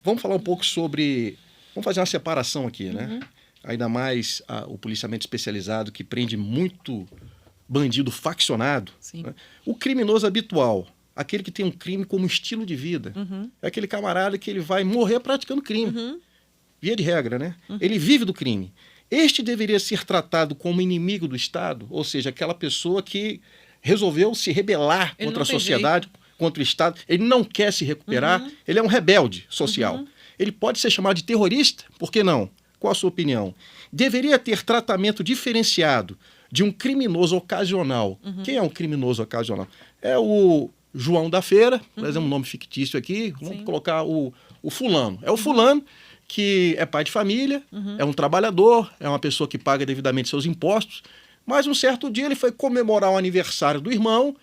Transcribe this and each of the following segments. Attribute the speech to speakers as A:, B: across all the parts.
A: Vamos falar um pouco sobre... Vamos fazer uma separação aqui, né? Ainda mais o policiamento especializado que prende muito bandido faccionado. Né? O criminoso habitual, aquele que tem um crime como estilo de vida, é aquele camarada que ele vai morrer praticando crime. Via de regra, né? Ele vive do crime. Este deveria ser tratado como inimigo do Estado, ou seja, aquela pessoa que resolveu se rebelar contra a sociedade, contra o Estado. Ele não quer se recuperar, ele é um rebelde social. Ele pode ser chamado de terrorista, por que não? Qual a sua opinião? Deveria ter tratamento diferenciado de um criminoso ocasional. Quem é um criminoso ocasional? É o João da Feira, por exemplo, um nome fictício aqui, vamos colocar o fulano. É o fulano que é pai de família, é um trabalhador, é uma pessoa que paga devidamente seus impostos, mas um certo dia ele foi comemorar o aniversário do irmão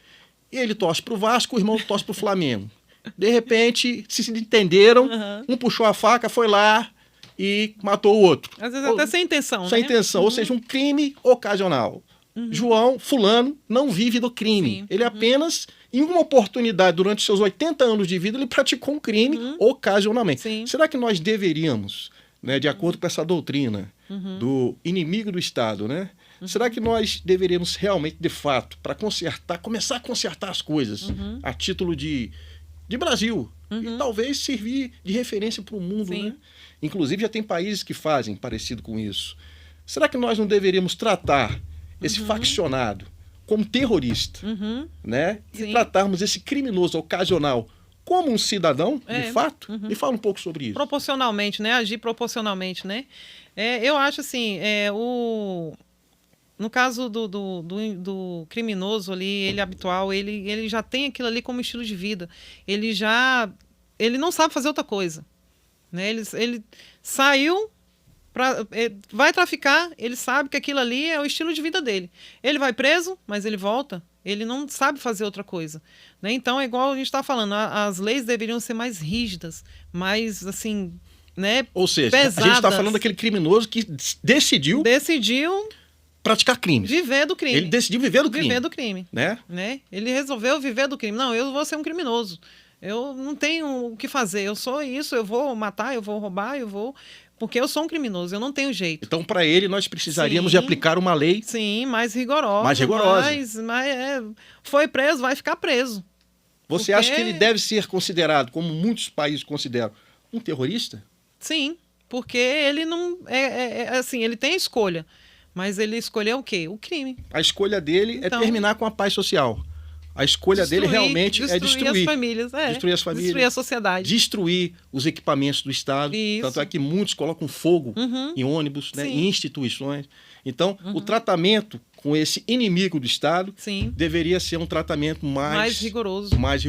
A: e ele torce para o Vasco, o irmão torce para o Flamengo. De repente, se entenderam, um puxou a faca, foi lá e matou o outro.
B: Às vezes até sem intenção,
A: Sem intenção, ou seja, um crime ocasional. João, fulano, não vive do crime. Ele apenas, em uma oportunidade, durante seus 80 anos de vida, ele praticou um crime ocasionalmente. Será que nós deveríamos, né, de acordo com essa doutrina do inimigo do Estado, né? Será que nós deveríamos realmente, de fato, para consertar, começar a consertar as coisas a título de Brasil e talvez servir de referência para o mundo, né? Inclusive já tem países que fazem parecido com isso. Será que nós não deveríamos tratar esse faccionado como terrorista, né? E tratarmos esse criminoso ocasional como um cidadão, de fato? Me fala um pouco sobre isso.
B: Proporcionalmente, né? Agir proporcionalmente, né? Eu acho assim, no caso do criminoso ali, ele habitual, ele já tem aquilo ali como estilo de vida. Ele não sabe fazer outra coisa, né? Ele saiu, vai traficar, ele sabe que aquilo ali é o estilo de vida dele. Ele vai preso, mas ele volta. Ele não sabe fazer outra coisa, né? Então, é igual a gente está falando, as leis deveriam ser mais rígidas, mais, assim, né,
A: ou seja,
B: pesadas.
A: A gente está falando daquele criminoso que decidiu praticar crimes.
B: Viver do crime.
A: Ele decidiu viver do crime.
B: Viver do crime.
A: Né?
B: Ele resolveu viver do crime. Não, eu vou ser um criminoso. Eu não tenho o que fazer. Eu sou isso, eu vou matar, eu vou roubar, porque eu sou um criminoso, eu não tenho jeito.
A: Então, para ele, nós precisaríamos de aplicar uma lei...
B: Sim, mais rigorosa.
A: Mais rigorosa.
B: Foi preso, vai ficar preso.
A: Você acha que ele deve ser considerado, como muitos países consideram, um terrorista?
B: Sim, porque ele não... assim, ele tem a escolha, mas ele escolheu o quê? O crime.
A: A escolha dele é terminar com a paz social. A escolha dele realmente é destruir
B: as famílias,
A: destruir as famílias,
B: destruir a sociedade,
A: destruir os equipamentos do Estado.
B: Isso.
A: Tanto é que muitos colocam fogo em ônibus, né, em instituições. Então, o tratamento com esse inimigo do Estado deveria ser um tratamento mais
B: rigoroso.
A: Mais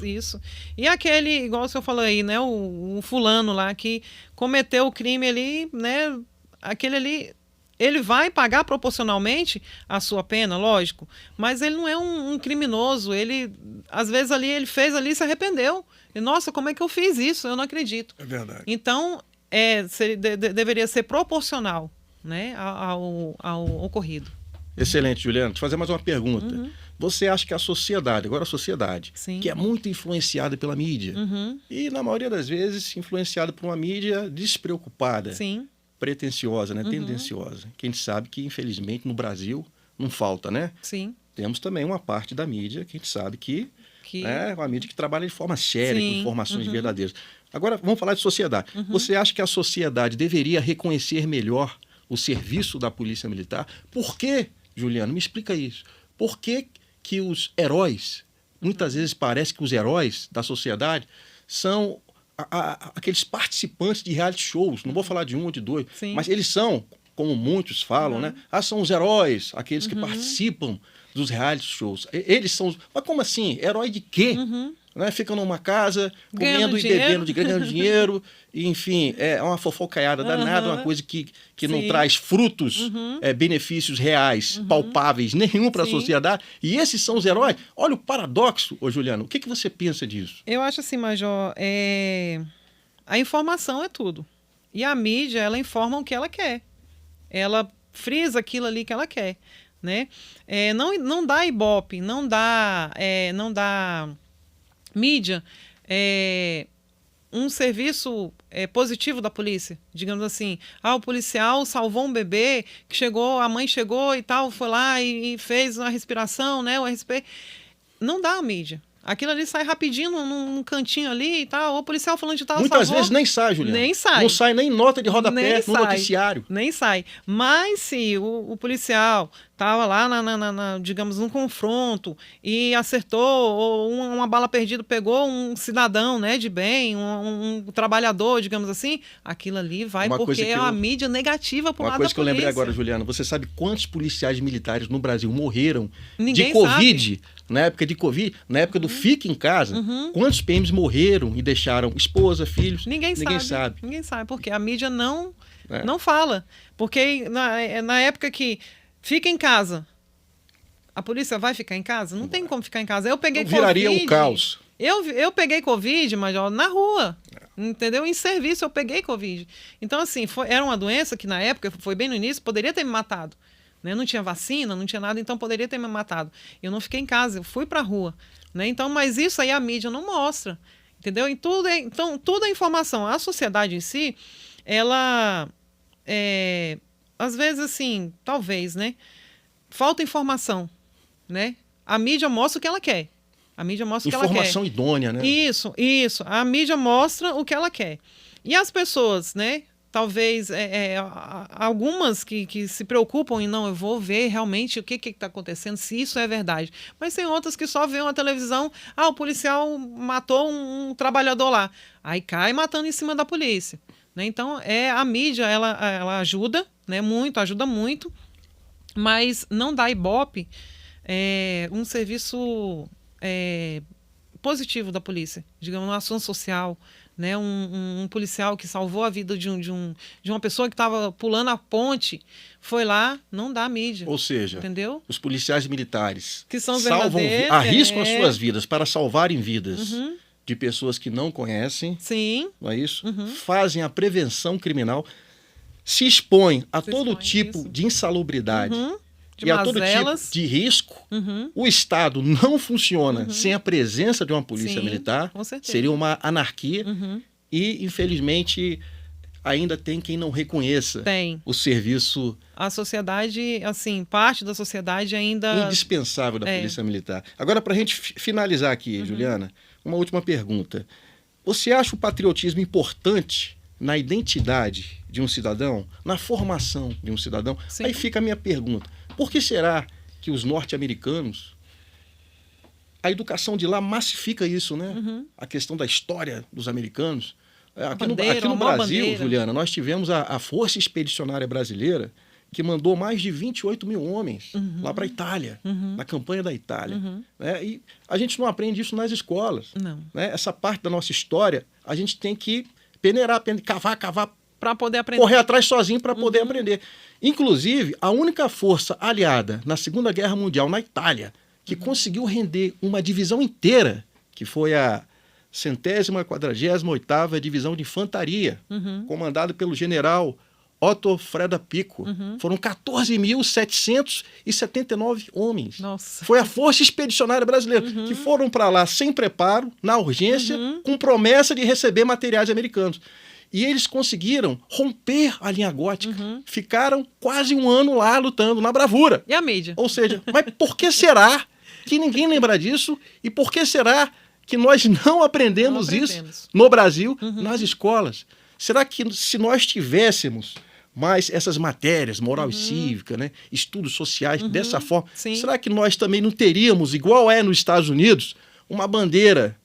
B: isso. E aquele, igual o senhor falou aí, né, o fulano lá que cometeu o crime ali, né, aquele ali... Ele vai pagar proporcionalmente a sua pena, lógico, mas ele não é um criminoso. Ele, às vezes, ali ele fez ali e se arrependeu. E, nossa, como é que eu fiz isso? Eu não acredito.
A: É verdade.
B: Então, deveria ser proporcional, né, ao ocorrido.
A: Excelente, Juliana. Deixa eu fazer mais uma pergunta. Você acha que a sociedade, que é muito influenciada pela mídia, e, na maioria das vezes, influenciada por uma mídia despreocupada, pretensiosa, né? Tendenciosa. Que a gente sabe que, infelizmente, no Brasil não falta, né?
B: Sim.
A: Temos também uma parte da mídia que a gente sabe que é uma mídia que trabalha de forma séria, com informações verdadeiras. Agora, vamos falar de sociedade. Você acha que a sociedade deveria reconhecer melhor o serviço da Polícia Militar? Por que, Juliano, me explica isso. Por que que os heróis, muitas vezes parece que os heróis da sociedade são... aqueles participantes de reality shows, não vou falar de um ou de dois, mas eles são, como muitos falam, né? São os heróis, aqueles que participam dos reality shows. Eles são... Mas como assim? Herói de quê? Né? Ficam numa casa, comendo e bebendo, ganhando dinheiro, e, enfim, é uma fofocaiada danada, uma coisa que não traz frutos, benefícios reais, palpáveis, nenhum para a sociedade. E esses são os heróis. Olha o paradoxo, ô Juliano. O que você pensa disso?
B: Eu acho assim, Major, a informação é tudo. E a mídia, ela informa o que ela quer. Ela frisa aquilo ali que ela quer, né? Não dá ibope, não dá mídia um serviço positivo da polícia, digamos assim. O policial salvou um bebê que chegou, a mãe chegou e tal, foi lá e fez uma respiração, né, o RSP. Não dá a mídia. Aquilo ali sai rapidinho num cantinho ali e tal. O policial falando de tal,
A: muitas
B: salvou.
A: vezes nem sai, Juliana.
B: Nem sai.
A: Não sai nem nota de rodapé
B: Nem
A: no
B: sai.
A: noticiário.
B: Nem sai. Mas se o policial estava lá, digamos, num confronto e acertou, ou uma bala perdida pegou um cidadão, né, de bem, um trabalhador, digamos assim, aquilo ali vai porque é uma mídia negativa para o lado da polícia.
A: Uma coisa que eu lembrei agora, Juliana, você sabe quantos policiais militares no Brasil morreram
B: Ninguém
A: de Covid?
B: Sabe.
A: Na época de Covid, na época do Fique em Casa, quantos PMs morreram e deixaram esposa, filhos?
B: Ninguém sabe. Ninguém sabe, porque a mídia não fala. Porque na época que fica em casa, a polícia vai ficar em casa? Não tem como ficar em casa. Eu peguei Covid.
A: Viraria o caos.
B: Eu peguei Covid, mas na rua. Entendeu? Em serviço eu peguei Covid. Então, assim, era uma doença que na época, foi bem no início, poderia ter me matado. Né? Não tinha vacina, não tinha nada, então poderia ter me matado. Eu não fiquei em casa, eu fui para a rua. Né? Então, mas isso aí a mídia não mostra. Entendeu? Então, tudo é informação. A sociedade em si, ela, às vezes, assim, talvez, né? Falta informação. Né? A mídia mostra o que ela quer. A mídia mostra o que ela quer.
A: Informação idônea, né?
B: Isso. A mídia mostra o que ela quer. E as pessoas, né? Talvez algumas que se preocupam em não, eu vou ver realmente o que está acontecendo, se isso é verdade. Mas tem outras que só veem a televisão, o policial matou um trabalhador lá. Aí cai matando em cima da polícia. Né? Então, a mídia, ela ajuda, né? Ajuda muito, mas não dá ibope um serviço positivo da polícia, digamos, uma ação social, né? Um policial que salvou a vida de uma pessoa que estava pulando a ponte, foi lá, não dá mídia.
A: Ou seja,
B: entendeu?
A: Os policiais militares
B: que são
A: arriscam as suas vidas para salvarem vidas de pessoas que não conhecem.
B: Sim.
A: Não é isso? Fazem a prevenção criminal, se expõem a todo tipo de insalubridade. E a todo tipo de risco. O Estado não funciona sem a presença de uma polícia militar.
B: Com certeza.
A: Seria uma anarquia. E, infelizmente, ainda tem quem não reconheça o serviço...
B: A sociedade, assim, parte da sociedade ainda...
A: indispensável da polícia militar. Agora, para a gente finalizar aqui, Juliana, uma última pergunta. Você acha o patriotismo importante na identidade de um cidadão, na formação de um cidadão?
B: Sim.
A: Aí fica a minha pergunta. Por que será que os norte-americanos, a educação de lá massifica isso, né? A questão da história dos americanos. Aqui no Brasil, Juliana, nós tivemos a Força Expedicionária Brasileira, que mandou mais de 28 mil homens lá para a Itália, na campanha da Itália. Né? E a gente não aprende isso nas escolas.
B: Não.
A: Né? Essa parte da nossa história, a gente tem que peneirar, cavar,
B: para poder aprender.
A: Correr atrás sozinho para poder aprender. Inclusive, a única força aliada na Segunda Guerra Mundial na Itália que conseguiu render uma divisão inteira, que foi a 148ª Divisão de Infantaria, comandada pelo general Otto Freda Pico. Foram 14.779 homens.
B: Nossa.
A: Foi a Força Expedicionária Brasileira, que foram para lá sem preparo, na urgência, com promessa de receber materiais americanos. E eles conseguiram romper a linha gótica. Ficaram quase um ano lá lutando, na bravura.
B: E a mídia?
A: Ou seja, mas por que será que ninguém lembra disso? E por que será que nós não aprendemos isso no Brasil, nas escolas? Será que se nós tivéssemos mais essas matérias, moral e cívica, né, estudos sociais, dessa forma, será que nós também não teríamos, igual é nos Estados Unidos, uma bandeira...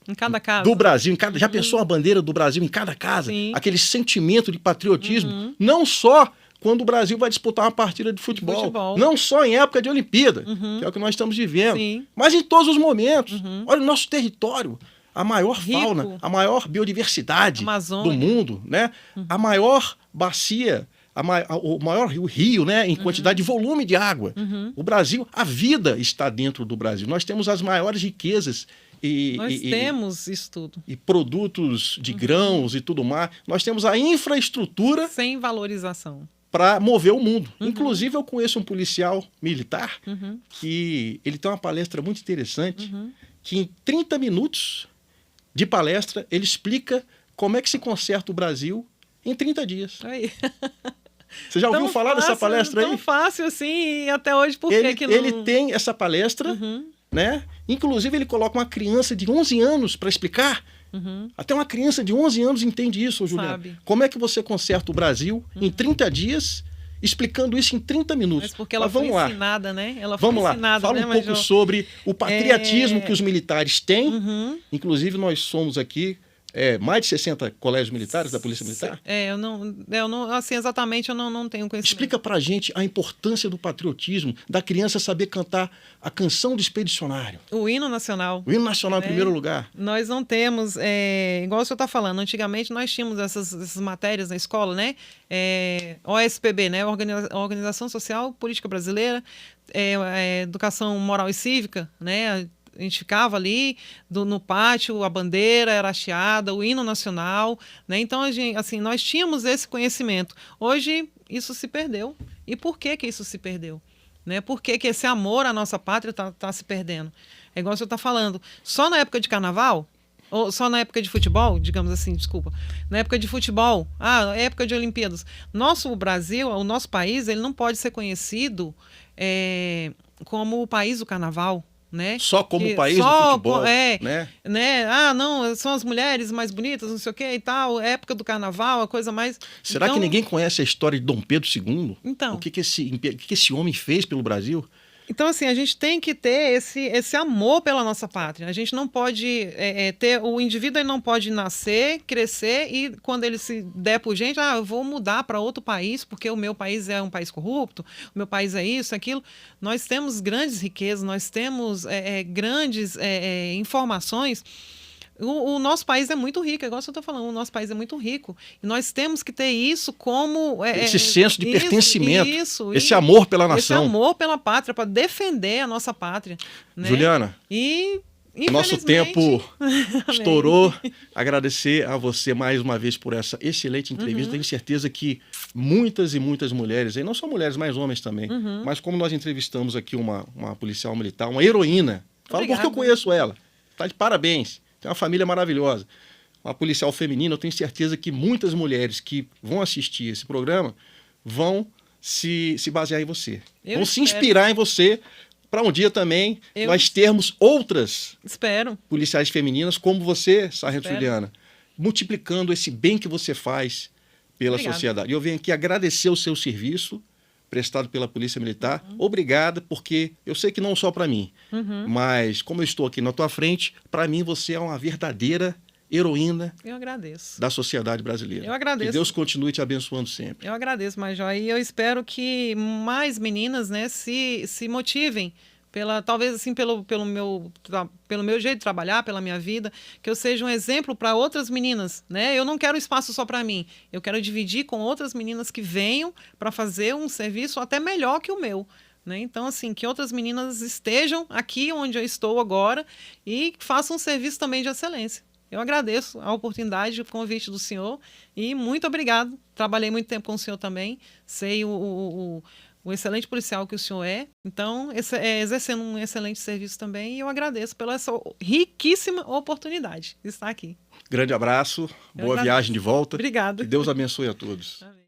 B: Em cada casa.
A: Do Brasil, já pensou a bandeira do Brasil em cada casa?
B: Sim.
A: Aquele sentimento de patriotismo, não só quando o Brasil vai disputar uma partida de futebol. Não só em época de Olimpíada, que é o que nós estamos vivendo, mas em todos os momentos. Olha o nosso território, a maior fauna, a maior biodiversidade do mundo, né? A maior bacia, o maior rio, né, em quantidade de volume de água. O Brasil, a vida está dentro do Brasil. Nós temos as maiores riquezas
B: nós temos isso tudo.
A: E produtos de grãos e tudo mais. Nós temos a infraestrutura...
B: sem valorização.
A: Para mover o mundo. Inclusive, eu conheço um policial militar que ele tem uma palestra muito interessante, que em 30 minutos de palestra, ele explica como é que se conserta o Brasil em 30 dias.
B: Aí.
A: Você já ouviu falar dessa palestra aí?
B: Tão fácil assim, e até hoje, por que não...
A: Ele tem essa palestra, né? Inclusive, ele coloca uma criança de 11 anos para explicar. Até uma criança de 11 anos entende isso, Juliana.
B: Sabe.
A: Como é que você conserta o Brasil em 30 dias, explicando isso em 30 minutos?
B: Mas porque ela foi ensinada, né? Ela foi
A: vamos lá,
B: ensinada,
A: fala
B: né,
A: um pouco sobre o patriotismo que os militares têm. Inclusive, nós somos aqui mais de 60 colégios militares da Polícia Militar.
B: Eu não, assim, exatamente eu não tenho conhecimento.
A: Explica pra gente a importância do patriotismo, da criança saber cantar a canção do expedicionário.
B: O hino nacional.
A: O hino nacional em primeiro lugar.
B: Nós não temos, igual o senhor está falando, antigamente nós tínhamos essas matérias na escola, né? OSPB, né? Organização Social Política Brasileira, Educação Moral e Cívica, né? A gente ficava ali no pátio, a bandeira era hasteada, o hino nacional, né? Então, assim, nós tínhamos esse conhecimento. Hoje, isso se perdeu. E por que isso se perdeu? Né? Por que esse amor à nossa pátria está se perdendo? É igual o senhor está falando. Só na época de carnaval, ou só na época de futebol, digamos assim, desculpa. Na época de futebol, época de Olimpíadas. Nosso Brasil, o nosso país, ele não pode ser conhecido como o país do carnaval. Né?
A: Só como país do futebol, né?
B: Não, são as mulheres mais bonitas, não sei o que e tal, época do carnaval, a coisa mais...
A: Será que ninguém conhece a história de Dom Pedro II?
B: Então,
A: o que esse homem fez pelo Brasil?
B: Então, assim, a gente tem que ter esse amor pela nossa pátria. A gente não pode ter... O indivíduo ele não pode nascer, crescer e quando ele se der por gente, eu vou mudar para outro país porque o meu país é um país corrupto, o meu país é isso, aquilo. Nós temos grandes riquezas, nós temos grandes informações. O nosso país é muito rico, igual você está falando, o nosso país é muito rico. E nós temos que ter isso como...
A: esse senso de pertencimento, esse
B: amor
A: amor pela nação.
B: Esse amor pela pátria, para defender a nossa pátria. Né?
A: Juliana, nosso tempo estourou. Agradecer a você mais uma vez por essa excelente entrevista. Tenho certeza que muitas e muitas mulheres, e não só mulheres, mas homens também, mas como nós entrevistamos aqui uma policial militar, uma heroína, falo porque eu conheço ela, tá de parabéns. Tem uma família maravilhosa. Uma policial feminina, eu tenho certeza que muitas mulheres que vão assistir esse programa vão se basear em você. Vão se inspirar em você para um dia também nós termos outras policiais femininas como você, Sargento Juliana, multiplicando esse bem que você faz pela sociedade. E eu venho aqui agradecer o seu serviço prestado pela Polícia Militar. Obrigada, porque eu sei que não só para mim, mas como eu estou aqui na tua frente, para mim você é uma verdadeira heroína da sociedade brasileira.
B: Eu agradeço.
A: Que Deus continue te abençoando sempre.
B: Eu agradeço, Major, e eu espero que mais meninas, né, se motivem talvez assim pelo meu jeito de trabalhar, pela minha vida, que eu seja um exemplo para outras meninas, né? Eu não quero espaço só para mim, eu quero dividir com outras meninas que venham para fazer um serviço até melhor que o meu, né? Então, assim, que outras meninas estejam aqui onde eu estou agora e façam um serviço também de excelência. Eu agradeço a oportunidade, o convite do senhor e muito obrigado. Trabalhei muito tempo com o senhor também, sei o excelente policial que o senhor é. Então, exercendo um excelente serviço também. E eu agradeço pela essa riquíssima oportunidade de estar aqui.
A: Grande abraço, boa viagem de volta.
B: Obrigada.
A: Que Deus abençoe a todos.
B: Amém.